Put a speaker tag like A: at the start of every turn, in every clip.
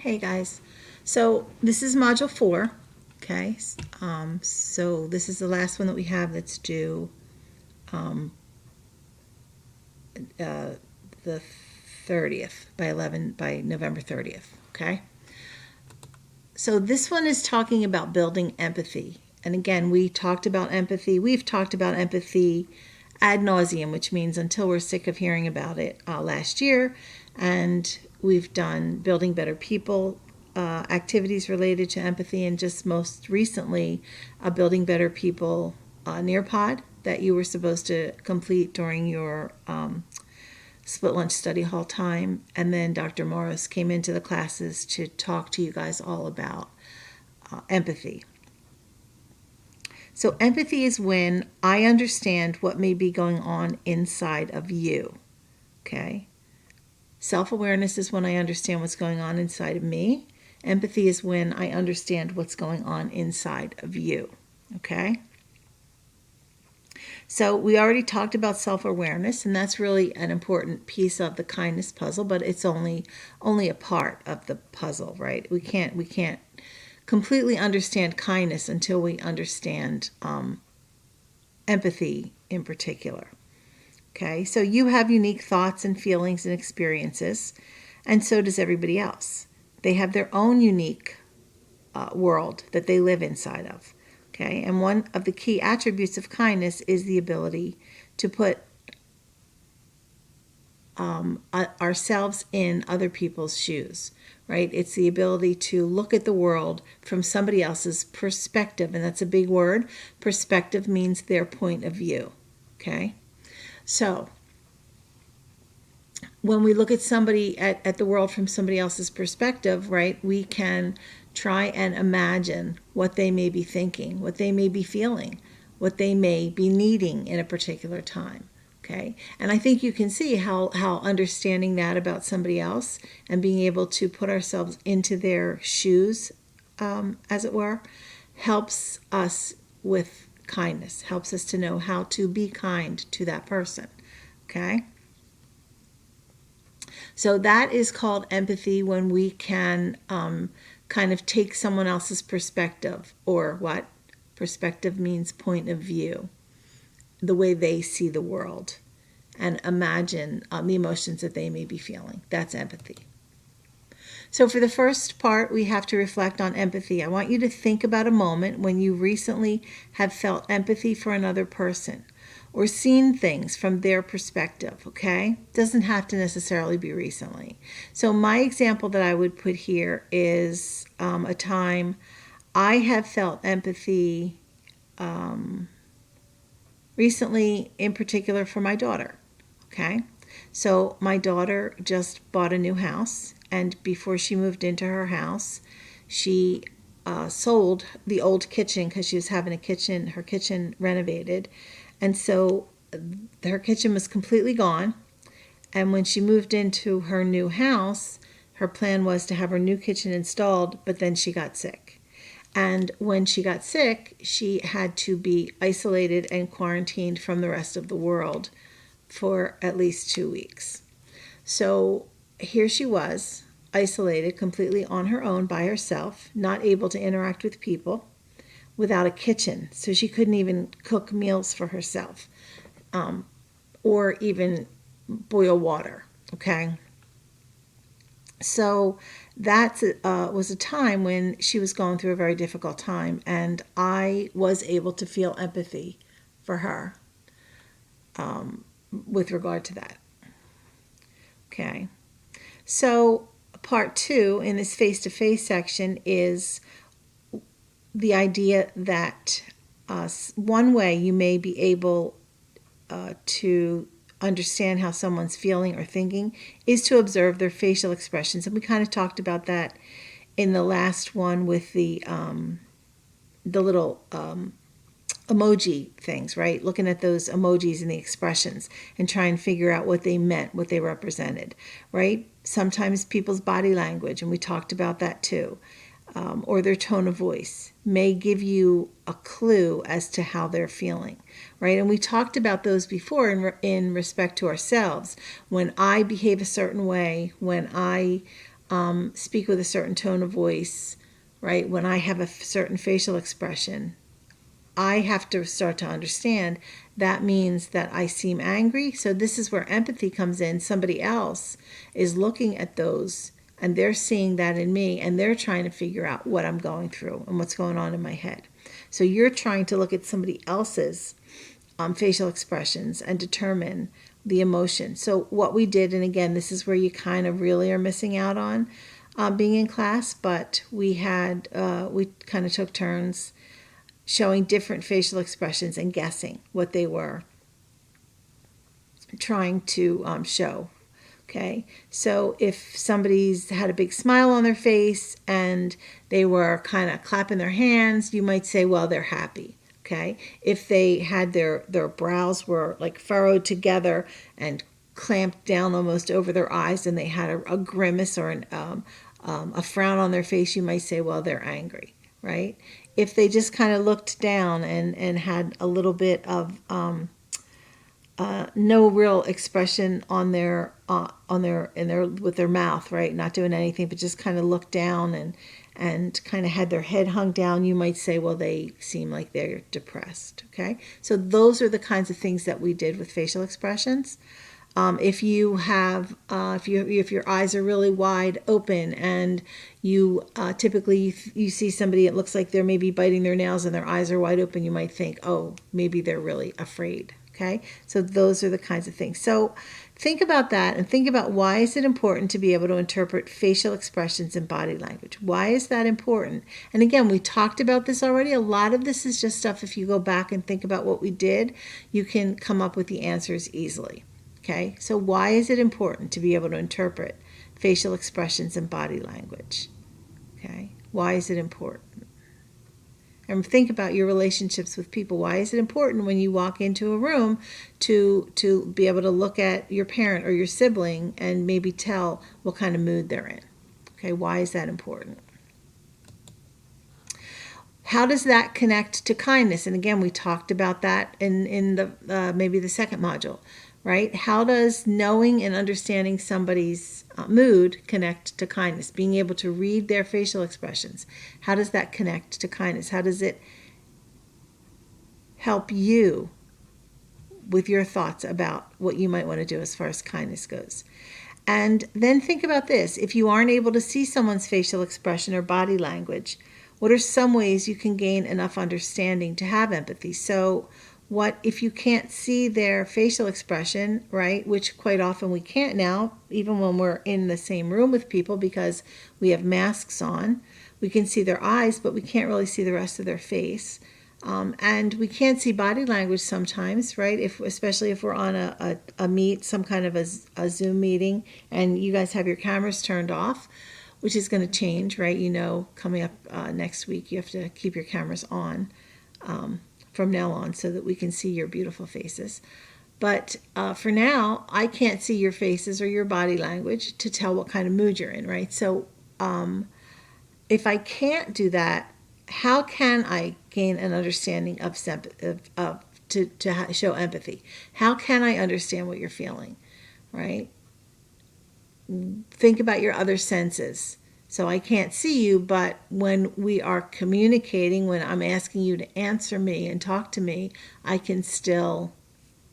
A: Hey guys, so this is module 4, okay? So this is the last one that we have that's due um, the 30th by November 30th, okay? So this one is talking about building empathy. And again, we've talked about empathy ad nauseum, which means until we're sick of hearing about it last year. And we've done building better people activities related to empathy, and just most recently, a building better people Nearpod that you were supposed to complete during your split lunch study hall time. And then Dr. Morris came into the classes to talk to you guys all about empathy. So empathy is when I understand what may be going on inside of you. Okay? Self-awareness is when I understand what's going on inside of me. Empathy is when I understand what's going on inside of you. Okay? So we already talked about self-awareness, and that's really an important piece of the kindness puzzle, but it's only a part of the puzzle, right? We can't completely understand kindness until we understand empathy in particular. Okay, so you have unique thoughts and feelings and experiences, and so does everybody else. They have their own unique world that they live inside of. Okay, and one of the key attributes of kindness is the ability to put ourselves in other people's shoes, right? It's the ability to look at the world from somebody else's perspective, and that's a big word. Perspective means their point of view, okay? So when we look at somebody at the world from somebody else's perspective, right, we can try and imagine what they may be thinking, what they may be feeling, what they may be needing in a particular time. Okay, and I think you can see how understanding that about somebody else and being able to put ourselves into their shoes, as it were, helps us with kindness, helps us to know how to be kind to that person. Okay. So that is called empathy, when we can kind of take someone else's perspective, or what? Perspective means point of view, the way they see the world, and imagine the emotions that they may be feeling. That's empathy. So for the first part, we have to reflect on empathy. I want you to think about a moment when you recently have felt empathy for another person, or seen things from their perspective, okay? Doesn't have to necessarily be recently. So my example that I would put here is a time I have felt empathy recently, in particular for my daughter, okay? So my daughter just bought a new house, and before she moved into her house, she sold the old kitchen because she was having her kitchen renovated. And so her kitchen was completely gone. And when she moved into her new house, her plan was to have her new kitchen installed, but then she got sick. And when she got sick, she had to be isolated and quarantined from the rest of the world for at least 2 weeks. So here she was, isolated completely on her own by herself, not able to interact with people, without a kitchen. So she couldn't even cook meals for herself, or even boil water, okay? So that was a time when she was going through a very difficult time, and I was able to feel empathy for her with regard to that. Okay. So part 2 in this face-to-face section is the idea that one way you may be able to understand how someone's feeling or thinking is to observe their facial expressions. And we kind of talked about that in the last one with the little emoji things, right? Looking at those emojis and the expressions and try and figure out what they meant, what they represented, right? Sometimes people's body language, and we talked about that too, or their tone of voice may give you a clue as to how they're feeling, right? And we talked about those before in respect to ourselves. When I behave a certain way, when I speak with a certain tone of voice, right? When I have a certain facial expression, I have to start to understand that means that I seem angry. So this is where empathy comes in. Somebody else is looking at those and they're seeing that in me and they're trying to figure out what I'm going through and what's going on in my head. So you're trying to look at somebody else's facial expressions and determine the emotion. So what we did, and again, this is where you kind of really are missing out on being in class, but we kind of took turns showing different facial expressions and guessing what they were trying to show. Okay, so if somebody's had a big smile on their face and they were kind of clapping their hands, you might say, well, they're happy. Okay, if they had their brows were like furrowed together and clamped down almost over their eyes and they had a grimace or a frown on their face, you might say, well, they're angry, right? If they just kind of looked down and had a little bit of no real expression on their with their mouth, right? Not doing anything, but just kind of looked down and kind of had their head hung down, you might say, well, they seem like they're depressed. Okay, so those are the kinds of things that we did with facial expressions. If you have, if your eyes are really wide open and you typically you see somebody, it looks like they're maybe biting their nails and their eyes are wide open, you might think, oh, maybe they're really afraid. Okay, so those are the kinds of things. So think about that and think about why is it important to be able to interpret facial expressions and body language? Why is that important? And again, we talked about this already. A lot of this is just stuff, if you go back and think about what we did, you can come up with the answers easily. Okay, so why is it important to be able to interpret facial expressions and body language? Okay, why is it important? And think about your relationships with people. Why is it important when you walk into a room to be able to look at your parent or your sibling and maybe tell what kind of mood they're in? Okay, why is that important? How does that connect to kindness? And again, we talked about that in the maybe the second module, right? How does knowing and understanding somebody's mood connect to kindness? Being able to read their facial expressions. How does that connect to kindness? How does it help you with your thoughts about what you might want to do as far as kindness goes? And then think about this. If you aren't able to see someone's facial expression or body language, what are some ways you can gain enough understanding to have empathy? So what if you can't see their facial expression, right, which quite often we can't now, even when we're in the same room with people because we have masks on. We can see their eyes, but we can't really see the rest of their face. And we can't see body language sometimes, right? Especially if we're on a meet, some kind of a Zoom meeting, and you guys have your cameras turned off, which is going to change, right? You know, coming up next week, you have to keep your cameras on from now on so that we can see your beautiful faces. But for now, I can't see your faces or your body language to tell what kind of mood you're in, right? So if I can't do that, how can I gain an understanding of to show empathy? How can I understand what you're feeling, right? Think about your other senses. So I can't see you, but when we are communicating, when I'm asking you to answer me and talk to me, I can still,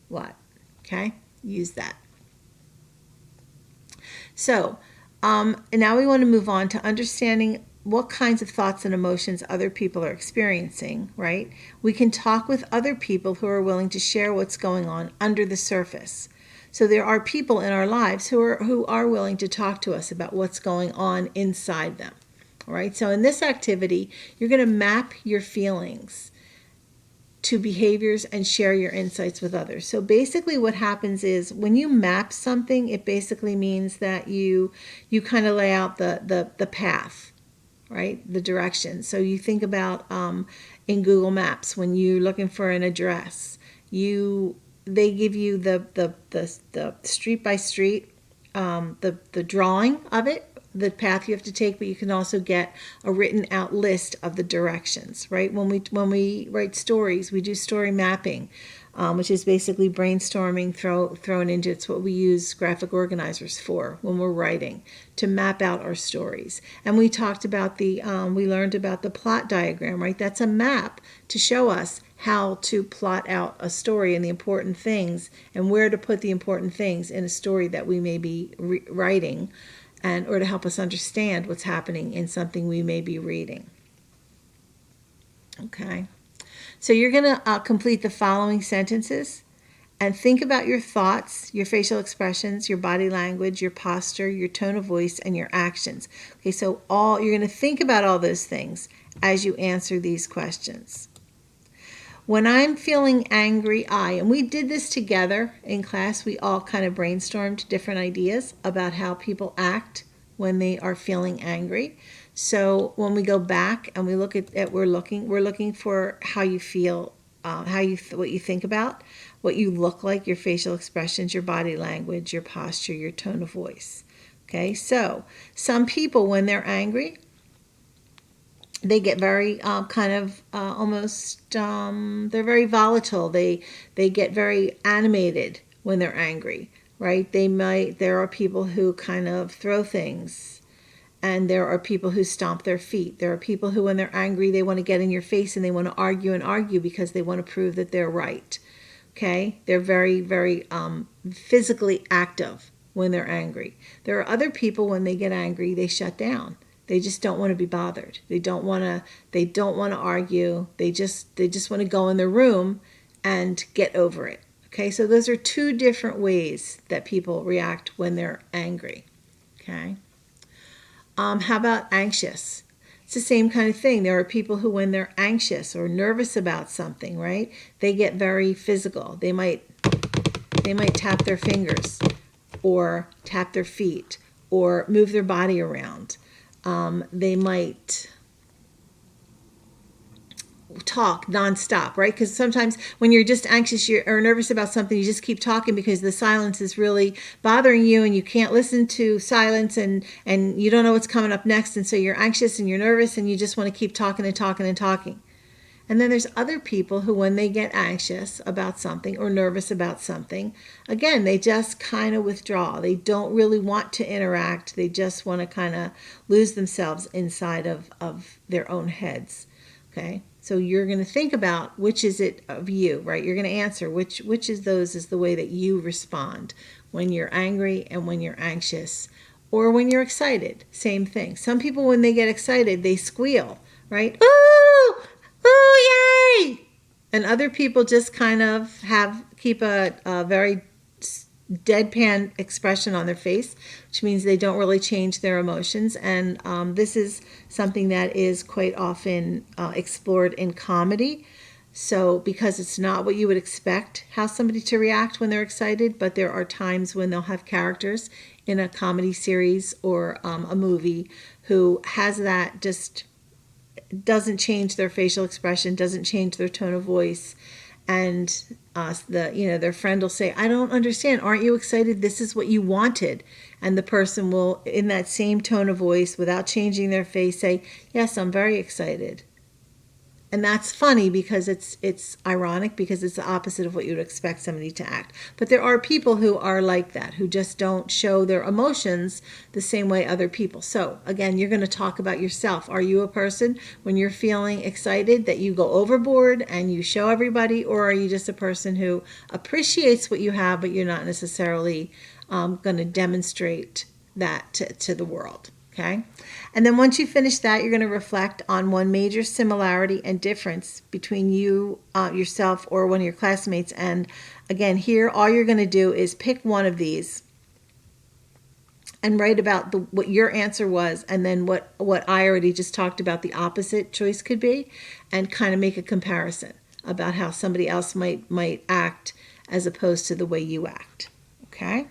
A: what? Okay? Use that. So now we want to move on to understanding what kinds of thoughts and emotions other people are experiencing, right? We can talk with other people who are willing to share what's going on under the surface. So there are people in our lives who are willing to talk to us about what's going on inside them. All right. So in this activity, you're going to map your feelings to behaviors and share your insights with others. So basically what happens is when you map something, it basically means that you kind of lay out the path, right? The direction. So you think about in Google Maps, when you're looking for an address, they give you the street by street, the drawing of it, the path you have to take, but you can also get a written out list of the directions, right? When we write stories, we do story mapping. which is basically brainstorming thrown into it's what we use graphic organizers for when we're writing to map out our stories. And we talked about we learned about the plot diagram, right? That's a map to show us how to plot out a story and the important things and where to put the important things in a story that we may be writing, and or to help us understand what's happening in something we may be reading. Okay. So you're going to complete the following sentences and think about your thoughts, your facial expressions, your body language, your posture, your tone of voice, and your actions. Okay, so you're going to think about all those things as you answer these questions. When I'm feeling angry, and we did this together in class, we all kind of brainstormed different ideas about how people act when they are feeling angry. So when we go back and we look at we're looking for how you feel, what you think about, what you look like, your facial expressions, your body language, your posture, your tone of voice. Okay, so some people when they're angry, they get very almost they're very volatile. They get very animated when they're angry, right? There are people who kind of throw things, and there are people who stomp their feet. There are people who when they're angry they want to get in your face and they want to argue because they want to prove that they're right. Okay, they're very, very physically active when they're angry. There are other people when they get angry they shut down. They just don't want to be bothered. They don't want to argue. They just want to go in their room and get over it. Okay, so those are two different ways that people react when they're angry. Okay. How about anxious? It's the same kind of thing. There are people who when they're anxious or nervous about something, right, they get very physical. They might tap their fingers or tap their feet or move their body around. They might talk nonstop, right? Because sometimes when you're just anxious or nervous about something, you just keep talking because the silence is really bothering you and you can't listen to silence and you don't know what's coming up next. And so you're anxious and you're nervous and you just want to keep talking and talking and talking. And then there's other people who when they get anxious about something or nervous about something, again, they just kind of withdraw. They don't really want to interact. They just want to kind of lose themselves inside of their own heads. Okay, so you're going to think about which is it of you, right? You're going to answer which is those is the way that you respond when you're angry and when you're anxious or when you're excited. Same thing. Some people when they get excited, they squeal, right? Ooh! Ooh, yay! And other people just kind of keep a very deadpan expression on their face, which means they don't really change their emotions. And this is something that is quite often explored in comedy. So because it's not what you would expect how somebody to react when they're excited, but there are times when they'll have characters in a comedy series or a movie who has that just doesn't change their facial expression, doesn't change their tone of voice. And their friend will say, I don't understand. Aren't you excited? This is what you wanted. And the person will, in that same tone of voice, without changing their face, say, yes, I'm very excited. And that's funny because it's ironic because it's the opposite of what you would expect somebody to act. But there are people who are like that, who just don't show their emotions the same way other people. So again, you're going to talk about yourself. Are you a person when you're feeling excited that you go overboard and you show everybody, or are you just a person who appreciates what you have, but you're not necessarily going to demonstrate that to the world? Okay. And then once you finish that, you're going to reflect on one major similarity and difference between you, yourself, or one of your classmates. And again, here, all you're going to do is pick one of these and write about what your answer was, and then what I already just talked about the opposite choice could be, and kind of make a comparison about how somebody else might act as opposed to the way you act. Okay.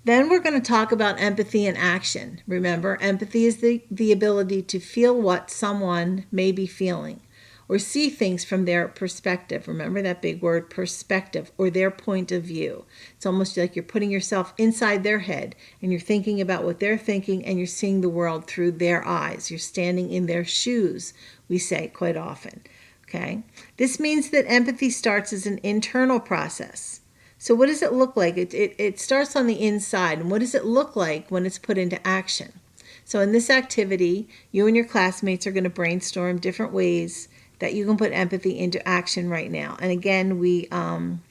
A: Then we're going to talk about empathy and action. Remember, empathy is the ability to feel what someone may be feeling or see things from their perspective. Remember that big word, perspective, or their point of view. It's almost like you're putting yourself inside their head and you're thinking about what they're thinking and you're seeing the world through their eyes. You're standing in their shoes, we say quite often. Okay. This means that empathy starts as an internal process. So what does it look like? It starts on the inside. And what does it look like when it's put into action? So in this activity, you and your classmates are going to brainstorm different ways that you can put empathy into action right now. And again, we kind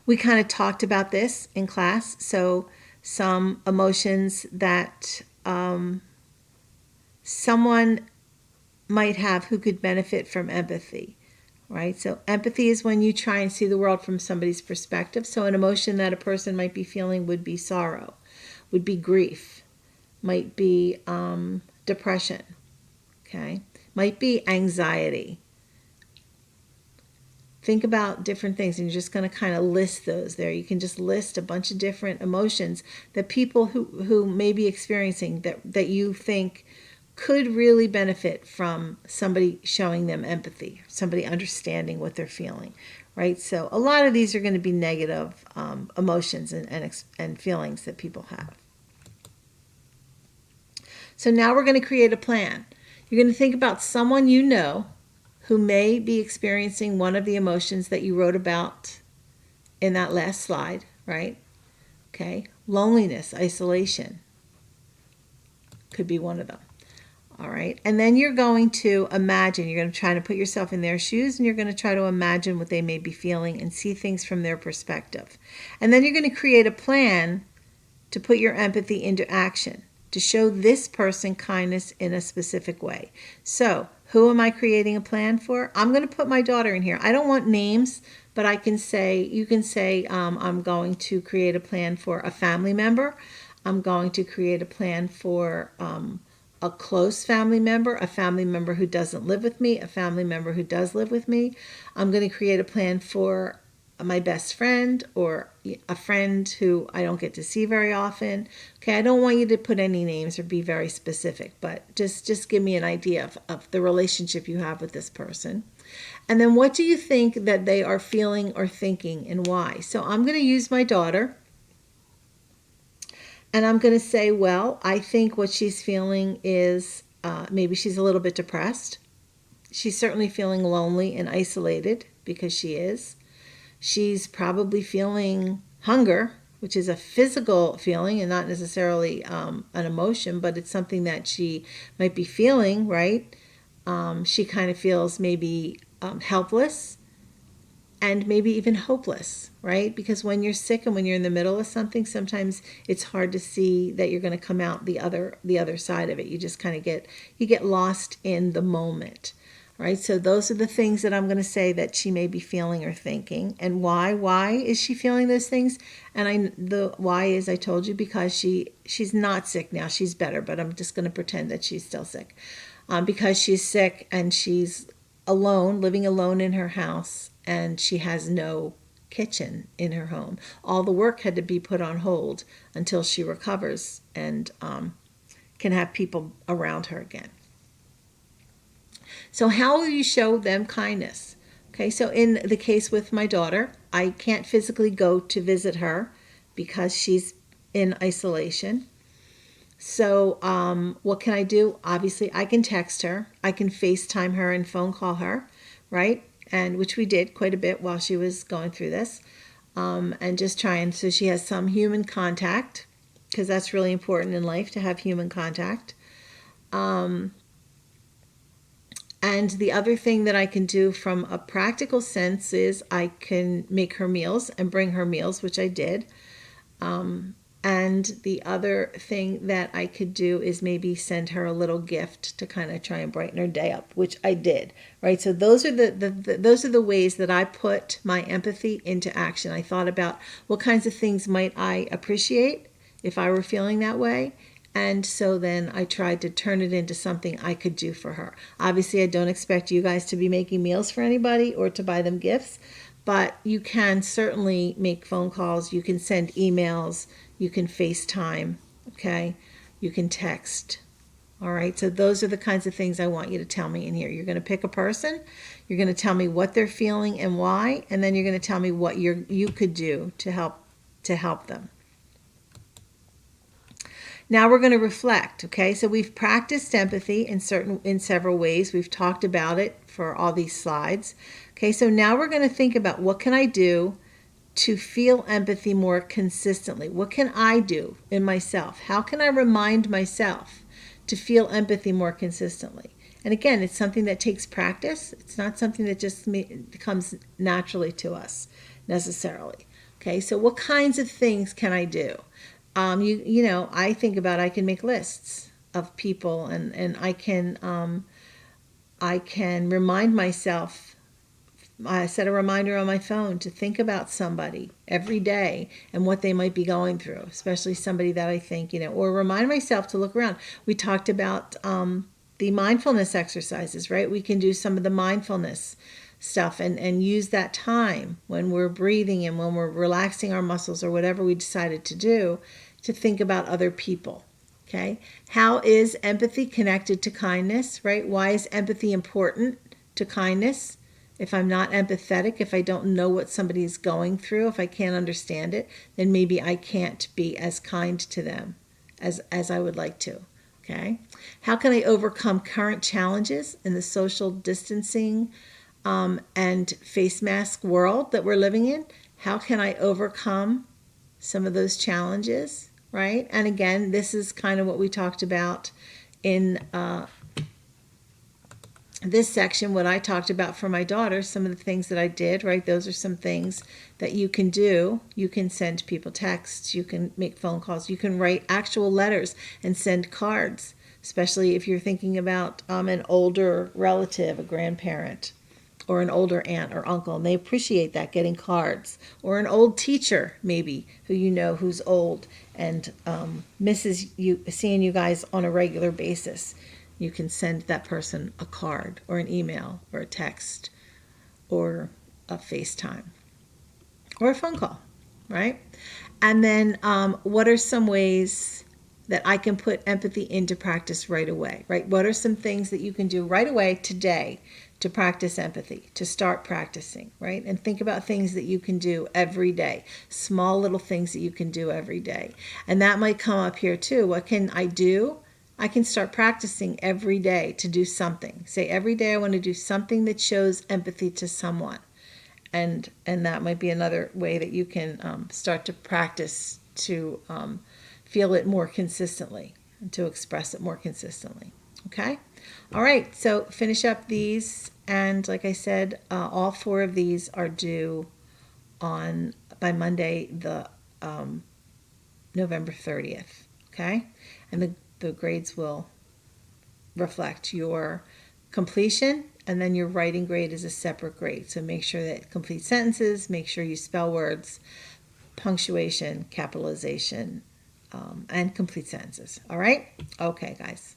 A: of talked about this in class. So some emotions that someone might have who could benefit from empathy, right? So empathy is when you try and see the world from somebody's perspective. So an emotion that a person might be feeling would be sorrow, would be grief, might be depression, okay? Might be anxiety. Think about different things, and you're just going to kind of list those there. You can just list a bunch of different emotions that people who may be experiencing that you think could really benefit from somebody showing them empathy, somebody understanding what they're feeling, right? So a lot of these are going to be negative emotions and feelings that people have. So now we're going to create a plan. You're going to think about someone you know who may be experiencing one of the emotions that you wrote about in that last slide, right? Okay, loneliness, isolation could be one of them. All right, and then you're going to imagine, you're going to try to put yourself in their shoes, and you're going to try to imagine what they may be feeling and see things from their perspective. And then you're going to create a plan to put your empathy into action, to show this person kindness in a specific way. So, who am I creating a plan for? I'm going to put my daughter in here. I don't want names, but I can say, you can say, I'm going to create a plan for a family member. I'm going to create a plan for a close family member, a family member who doesn't live with me, a family member who does live with me. I'm going to create a plan for my best friend or a friend who I don't get to see very often. Okay, I don't want you to put any names or be very specific, but just give me an idea of the relationship you have with this person. And then what do you think that they are feeling or thinking and why? So I'm going to use my daughter. And I'm going to say, well, I think what she's feeling is maybe she's a little bit depressed. She's certainly feeling lonely and isolated because she is. She's probably feeling hunger, which is a physical feeling and not necessarily an emotion, but it's something that she might be feeling, right? She kind of feels maybe helpless and maybe even hopeless, right? Because when you're sick and when you're in the middle of something, sometimes it's hard to see that you're going to come out the other side of it. You just kind of get lost in the moment, right? So those are the things that I'm going to say that she may be feeling or thinking, and why. Why is she feeling those things? And the why is, I told you, because she's not sick now. She's better, but I'm just going to pretend that she's still sick, because she's sick and she's alone, living alone in her house, and she has no kitchen in her home. All the work had to be put on hold until she recovers and can have people around her again. So how will you show them kindness? Okay, so in the case with my daughter, I can't physically go to visit her because she's in isolation. So what can I do? Obviously, I can text her. I can FaceTime her and phone call her, right? And which we did quite a bit while she was going through this. And just try and, so she has some human contact, because that's really important in life to have human contact. And the other thing that I can do from a practical sense is I can make her meals and bring her meals, which I did. And the other thing that I could do is maybe send her a little gift to kind of try and brighten her day up, which I did, right? So those are those are the ways that I put my empathy into action. I thought about what kinds of things might I appreciate if I were feeling that way. And so then I tried to turn it into something I could do for her. Obviously, I don't expect you guys to be making meals for anybody or to buy them gifts, but you can certainly make phone calls. You can send emails. You can FaceTime, okay? You can text, all right? So those are the kinds of things I want you to tell me in here. You're going to pick a person. You're going to tell me what they're feeling and why, and then you're going to tell me what you could do to help them. Now we're going to reflect, okay? So we've practiced empathy in several ways. We've talked about it for all these slides. Okay, so now we're going to think about what can I do to feel empathy more consistently? What can I do in myself? How can I remind myself to feel empathy more consistently? And again, it's something that takes practice. It's not something that just comes naturally to us necessarily. Okay, so what kinds of things can I do? I think about I can make lists of people, and I can remind myself. I set a reminder on my phone to think about somebody every day and what they might be going through, especially somebody that I think, or remind myself to look around. We talked about the mindfulness exercises, right? We can do some of the mindfulness stuff and use that time when we're breathing and when we're relaxing our muscles or whatever we decided to do to think about other people. Okay. How is empathy connected to kindness, right? Why is empathy important to kindness? If I'm not empathetic, if I don't know what somebody is going through, if I can't understand it, then maybe I can't be as kind to them as I would like to. Okay. How can I overcome current challenges in the social distancing and face mask world that we're living in? How can I overcome some of those challenges, right? And again, this is kind of what we talked about in this section, what I talked about for my daughter, some of the things that I did, right? Those are some things that you can do. You can send people texts, you can make phone calls, you can write actual letters and send cards, especially if you're thinking about an older relative, a grandparent, or an older aunt or uncle, and they appreciate that, getting cards. Or an old teacher, maybe, who you know who's old and misses you, seeing you guys on a regular basis. You can send that person a card or an email or a text or a FaceTime or a phone call, right? And then what are some ways that I can put empathy into practice right away, right? What are some things that you can do right away today to practice empathy, to start practicing, right? And think about things that you can do every day, small little things that you can do every day. And that might come up here too. What can I do? I can start practicing every day to do something. Say every day I want to do something that shows empathy to someone. And that might be another way that you can start to practice to feel it more consistently and to express it more consistently. Okay? All right, so finish up these. And like I said, all 4 of these are due by Monday, the November 30th. Okay? And the grades will reflect your completion, and then your writing grade is a separate grade. So make sure that complete sentences, make sure you spell words, punctuation, capitalization, and complete sentences. All right? Okay, guys.